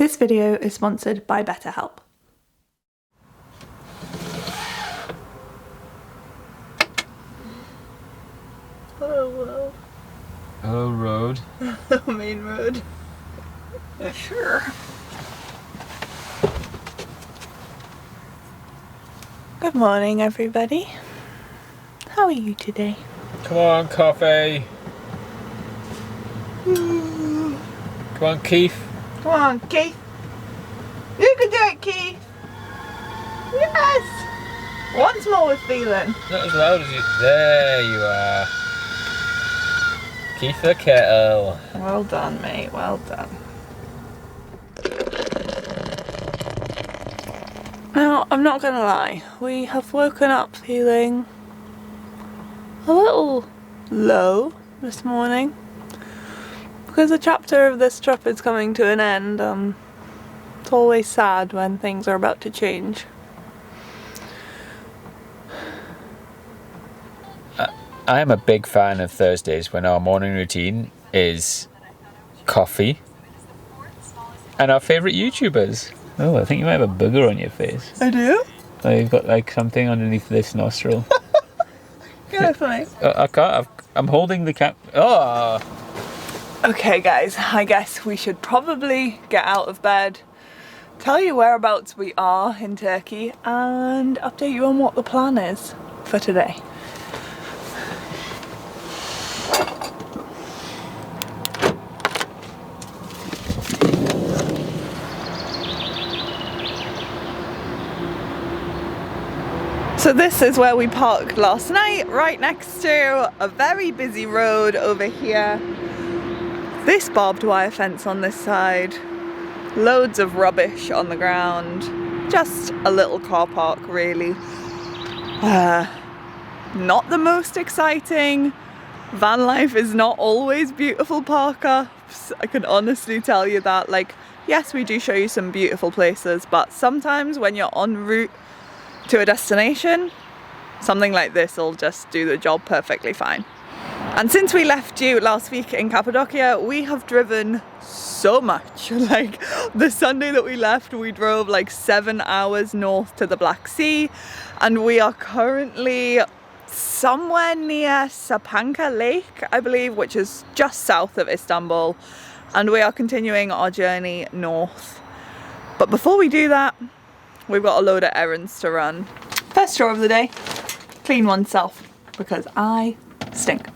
This video is sponsored by BetterHelp. Hello world. Hello road. Main road. Sure. Good morning everybody. How are you today? Come on, coffee. Come on, Keith. Come on, Keith. You can do it, Keith. Yes. Once more with feeling. Not as loud as you. There you are. Keith the kettle. Well done, mate. Well done. Now, I'm not gonna lie. We have woken up feeling a little low this morning because a chapter of this trip is coming to an end. It's always sad when things are about to change. I am a big fan of Thursdays when our morning routine is coffee and our favourite YouTubers. Oh, I think you might have a booger on your face. I do? Oh, you've got like something underneath this nostril. Get it for me. I can't. I'm holding the cap. Oh! Okay guys, I guess we should probably get out of bed, tell you whereabouts we are in Turkey and update you on what the plan is for today. So this is where we parked last night, right next to a very busy road over here. This barbed wire fence on this side, loads of rubbish on the ground, just a little car park really. Not the most exciting. Van life is not always beautiful park-ups, I can honestly tell you that. Like, yes, we do show you some beautiful places, but sometimes when you're en route to a destination, something like this will just do the job perfectly fine. And since we left you last week in Cappadocia, we have driven so much. Like the Sunday that we left, we drove like 7 hours north to the Black Sea, and we are currently somewhere near Sapanca Lake, I believe, which is just south of Istanbul, and we are continuing our journey north. But before we do that, we've got a load of errands to run. First chore of the day, clean oneself, because I stink.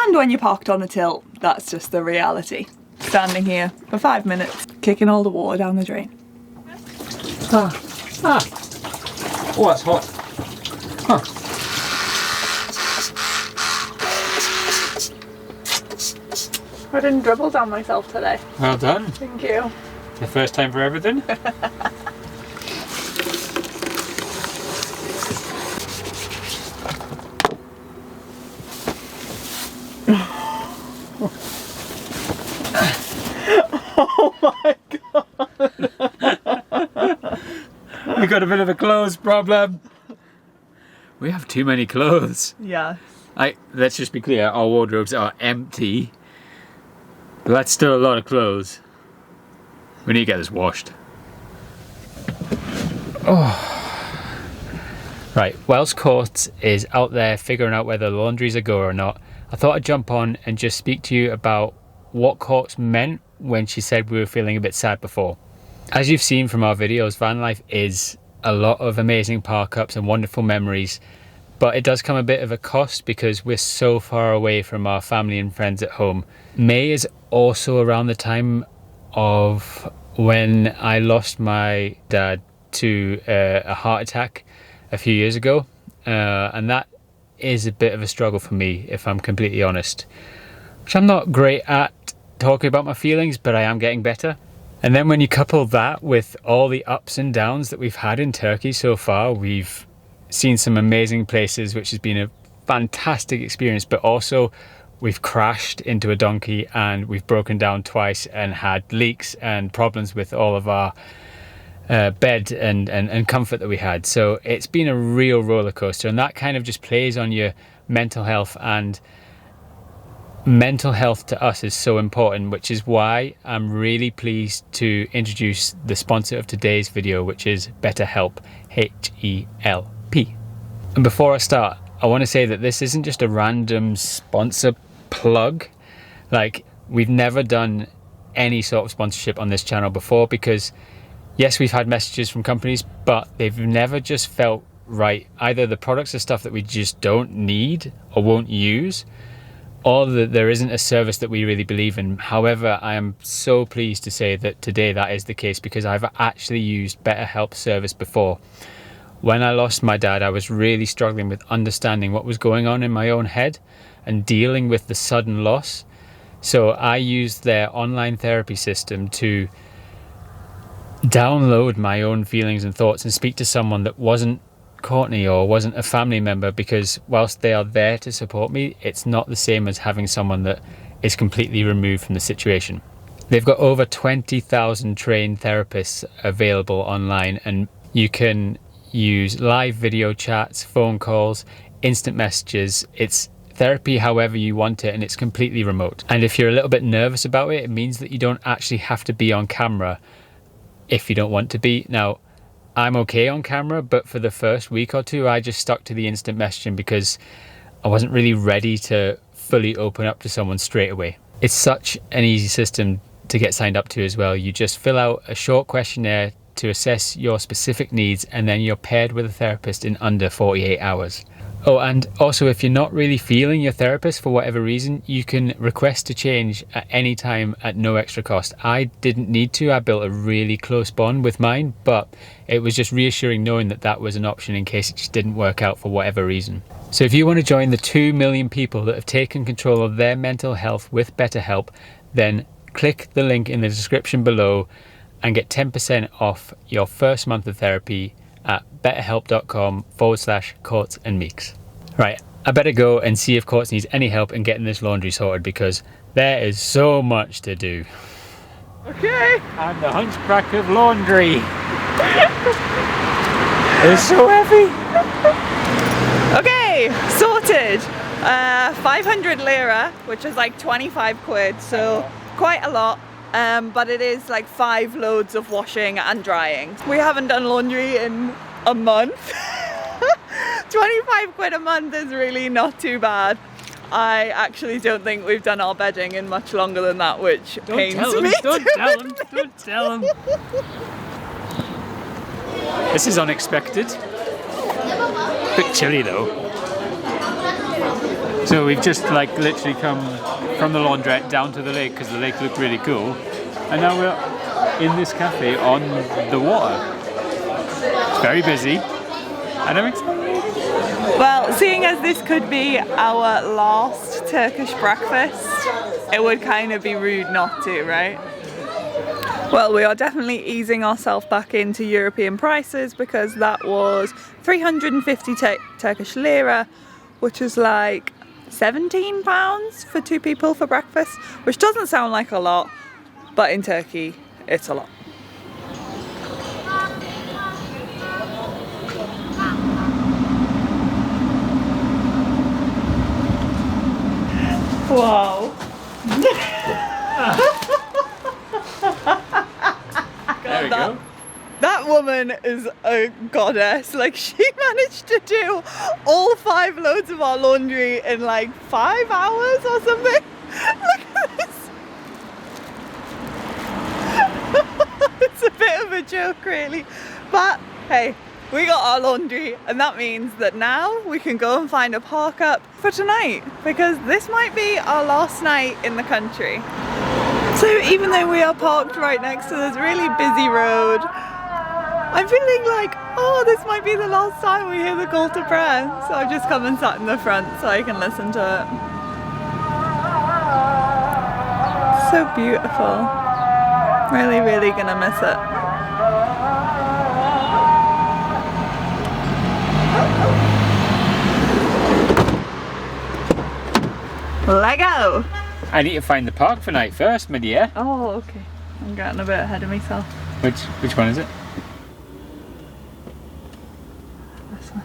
And when you're parked on a tilt, that's just the reality. Standing here for 5 minutes, kicking all the water down the drain. Oh, that's hot. Huh. I didn't dribble down myself today. Well done. Thank you. The first time for everything. Oh my god. We got a bit of a clothes problem. We have too many clothes. Yeah. Let's just be clear, our wardrobes are empty. But that's still a lot of clothes. We need to get this washed. Oh. Right, Wells Court is out there figuring out whether the laundries are go or not. I thought I'd jump on and just speak to you about what Courts meant when she said we were feeling a bit sad before. As you've seen from our videos, van life is a lot of amazing park-ups and wonderful memories, but it does come a bit of a cost because we're so far away from our family and friends at home. May is also around the time of when I lost my dad to a heart attack a few years ago, and that is a bit of a struggle for me, if I'm completely honest, which I'm not great at talking about my feelings, but I am getting better. And then when you couple that with all the ups and downs that we've had in Turkey so far, we've seen some amazing places, which has been a fantastic experience, but also we've crashed into a donkey and we've broken down twice and had leaks and problems with all of our bed and comfort that we had. So it's been a real roller coaster, and that kind of just plays on your mental health and mental health to us is so important, which is why I'm really pleased to introduce the sponsor of today's video, which is BetterHelp, H-E-L-P. And before I start, I want to say that this isn't just a random sponsor plug. Like, we've never done any sort of sponsorship on this channel before, because yes, we've had messages from companies, but they've never just felt right. Either the products are stuff that we just don't need or won't use, or that there isn't a service that we really believe in. However, I am so pleased to say that today that is the case, because I've actually used BetterHelp service before. When I lost my dad, I was really struggling with understanding what was going on in my own head and dealing with the sudden loss. So I used their online therapy system to download my own feelings and thoughts and speak to someone that wasn't Courtney or wasn't a family member, because whilst they are there to support me, it's not the same as having someone that is completely removed from the situation. They've got over 20,000 trained therapists available online, and you can use live video chats, phone calls, instant messages. It's therapy however you want it, and it's completely remote. And if you're a little bit nervous about it, it means that you don't actually have to be on camera if you don't want to be. Now, I'm okay on camera, but for the first week or two, I just stuck to the instant messaging because I wasn't really ready to fully open up to someone straight away. It's such an easy system to get signed up to as well. You just fill out a short questionnaire to assess your specific needs, and then you're paired with a therapist in under 48 hours. Oh, and also, if you're not really feeling your therapist for whatever reason, you can request to change at any time at no extra cost. I didn't need to. I built a really close bond with mine, but it was just reassuring knowing that that was an option in case it just didn't work out for whatever reason. So if you want to join the 2 million people that have taken control of their mental health with BetterHelp, then click the link in the description below and get 10% off your first month of therapy at betterhelp.com/Courts and Meeks. Right, I better go and see if Courts needs any help in getting this laundry sorted, because there is so much to do. Okay. I'm the hunchback of laundry. It's so heavy. Okay, sorted. 500 lira, which is like 25 quid, so quite a lot. But it is like 5 loads of washing and drying. We haven't done laundry in a month. 25 quid a month is really not too bad. I actually don't think we've done our bedding in much longer than that, which pains me. Don't tell him, don't tell him. This is unexpected. Bit chilly though. So we've just like literally come from the laundrette down to the lake because the lake looked really cool, and now we're in this cafe on the water. It's very busy, and I'm excited. Well, seeing as this could be our last Turkish breakfast, it would kind of be rude not to, right? Well, we are definitely easing ourselves back into European prices, because that was 350 Turkish lira, which is like £17 for 2 people for breakfast, which doesn't sound like a lot, but in Turkey it's a lot. Wow. There we go. That woman is a goddess. Like, she managed to do all 5 loads of our laundry in like 5 hours or something. Look at this. It's a bit of a joke really. But hey, we got our laundry, and that means that now we can go and find a park up for tonight, because this might be our last night in the country. So even though we are parked right next to this really busy road, I'm feeling like, oh, this might be the last time we hear the call to prayer. So I've just come and sat in the front so I can listen to it. So beautiful. Really, really gonna miss it. Lego! I need to find the park for night first, my dear. Oh, okay. I'm getting a bit ahead of myself. Which one is it? This one.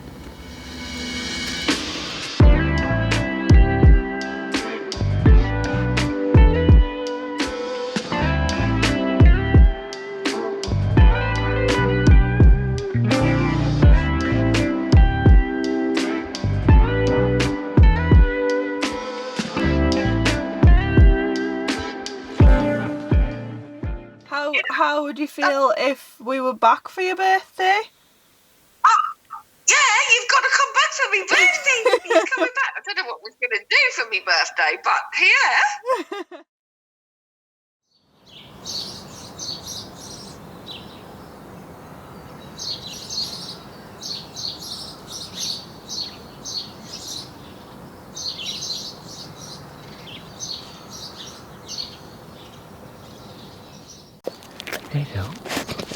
would you feel if we were back for your birthday? Yeah, you've got to come back for my birthday. You're coming back. I don't know what we're going to do for my birthday, but yeah.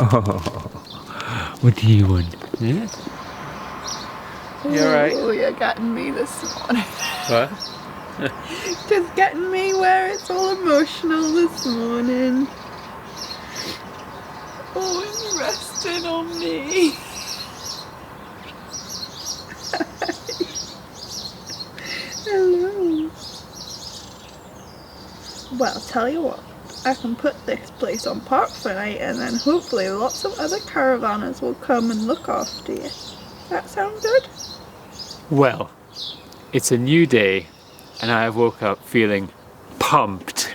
Hello. Oh, what do you want? Yeah? You're right. Oh, you're getting me this morning. What? Just getting me where it's all emotional this morning. Oh, it's resting on me. Hello. Well, tell you what. I can put this place on park for night and then hopefully lots of other caravanners will come and look after you. That sound good? Well, it's a new day and I woke up feeling pumped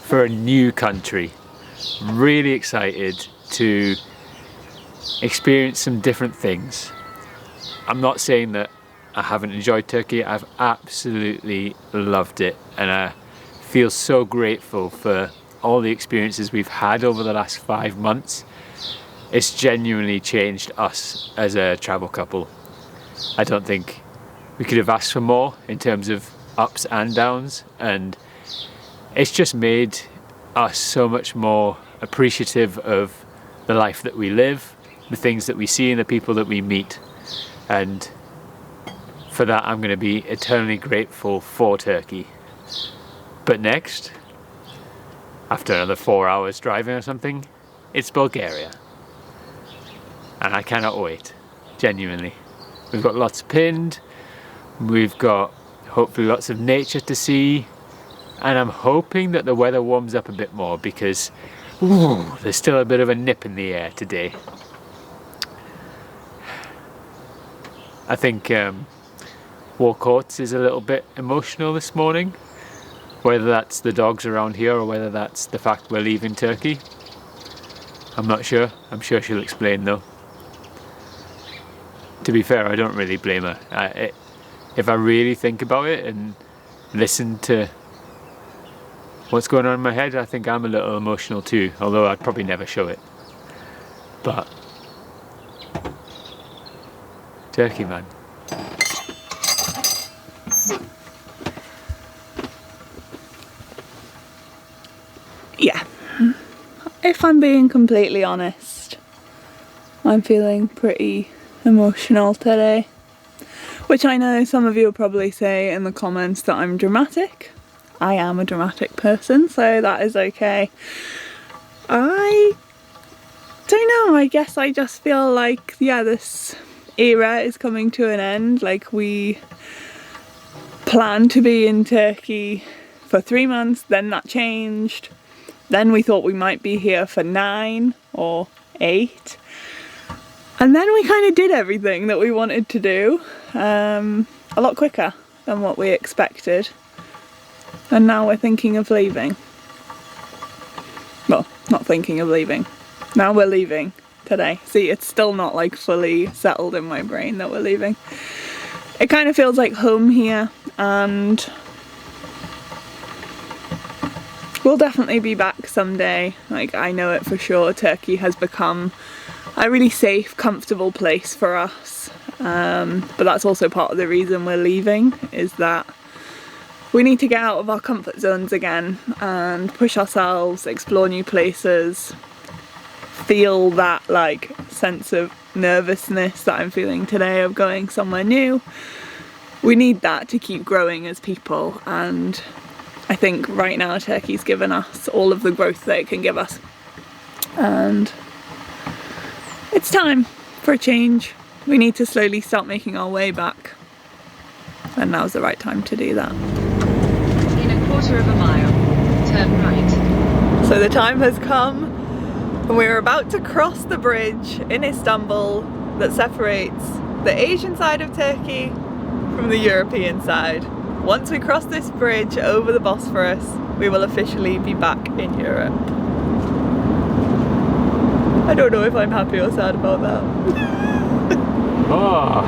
for a new country. Really excited to experience some different things. I'm not saying that I haven't enjoyed Turkey. I've absolutely loved it and I feel so grateful for all the experiences we've had over the last 5 months. It's genuinely changed us as a travel couple. I don't think we could have asked for more in terms of ups and downs, and it's just made us so much more appreciative of the life that we live, the things that we see and the people that we meet. And for that I'm going to be eternally grateful for Turkey. But next, after another 4 hours driving or something, it's Bulgaria. And I cannot wait, genuinely. We've got lots pinned, we've got hopefully lots of nature to see, and I'm hoping that the weather warms up a bit more because there's still a bit of a nip in the air today. I think Walcourts is a little bit emotional this morning. Whether that's the dogs around here or whether that's the fact we're leaving Turkey, I'm not sure. I'm sure she'll explain though. To be fair, I don't really blame her. If I really think about it and listen to what's going on in my head, I think I'm a little emotional too, although I'd probably never show it. But Turkey, man. Yeah, if I'm being completely honest, I'm feeling pretty emotional today, which I know some of you will probably say in the comments that I'm dramatic. I am a dramatic person, so that is okay. I don't know, I guess I just feel like, yeah, this era is coming to an end. Like, we planned to be in Turkey for 3 months, then that changed. Then we thought we might be here for 9 or 8. And then we kind of did everything that we wanted to do a lot quicker than what we expected. And now we're thinking of leaving. Well, not thinking of leaving. Now we're leaving today. See, it's still not like fully settled in my brain that we're leaving. It kind of feels like home here, and we'll definitely be back someday. Like, I know it for sure. Turkey has become a really safe, comfortable place for us. But that's also part of the reason we're leaving, is that we need to get out of our comfort zones again and push ourselves, explore new places, feel that like sense of nervousness that I'm feeling today of going somewhere new. We need that to keep growing as people, and I think right now Turkey's given us all of the growth that it can give us, and it's time for a change. We need to slowly start making our way back, and now's the right time to do that. In a quarter of a mile, turn right. So the time has come and we're about to cross the bridge in Istanbul that separates the Asian side of Turkey from the European side. Once we cross this bridge over the Bosphorus, we will officially be back in Europe. I don't know if I'm happy or sad about that. Oh,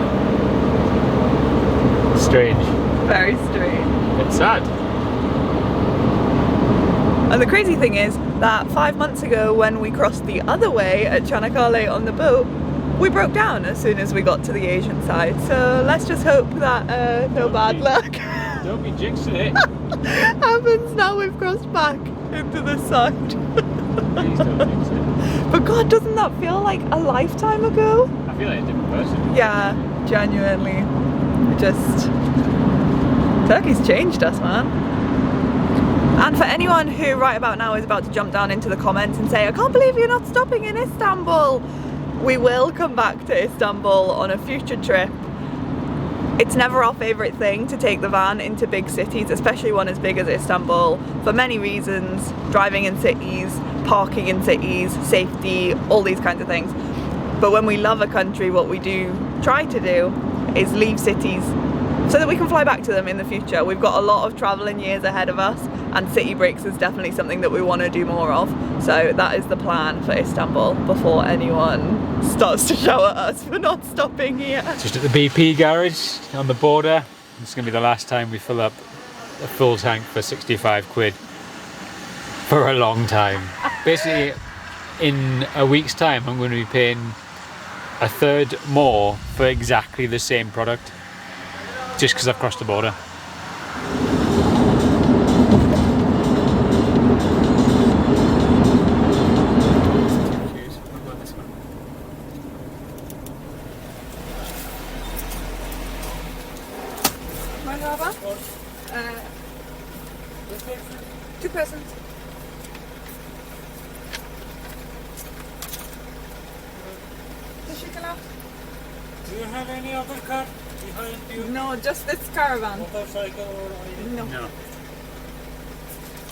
strange. Very strange. It's sad. And the crazy thing is that 5 months ago when we crossed the other way at Chanakale on the boat, we broke down as soon as we got to the Asian side. So let's just hope that no bad luck Don't be jinxing it. happens now we've crossed back into the side. Please don't jinx it. But God, doesn't that feel like a lifetime ago? I feel like a different person. Yeah, genuinely. Turkey's changed us, man. And for anyone who right about now is about to jump down into the comments and say, I can't believe you're not stopping in Istanbul. We will come back to Istanbul on a future trip. It's never our favourite thing to take the van into big cities, especially one as big as Istanbul, for many reasons. Driving in cities, parking in cities, safety, all these kinds of things. But when we love a country, what we do try to do is leave cities so that we can fly back to them in the future. We've got a lot of travelling years ahead of us, and city breaks is definitely something that we want to do more of. So that is the plan for Istanbul before anyone starts to shout at us for not stopping here. Just at the BP garage on the border. It's going to be the last time we fill up a full tank for 65 quid for a long time. Basically, in a week's time, I'm going to be paying a third more for exactly the same product, just because I've crossed the border. Merhaba. Two persons. Teşekkürler. Do you have any other car behind you? No, just this caravan. Motorcycle or anything? No.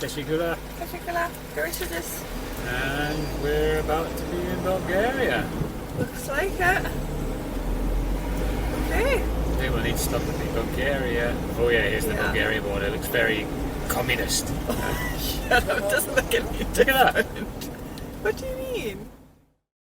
Teşekkürler. Teşekkürler. Görüşürüz. And we're about to be in Bulgaria. Looks like it. Okay. I think we'll need to stop at the Bulgaria. Oh yeah, here's the Yeah. Bulgaria border. It looks very communist. Shut up, it doesn't look any Look at that. different. What do you mean?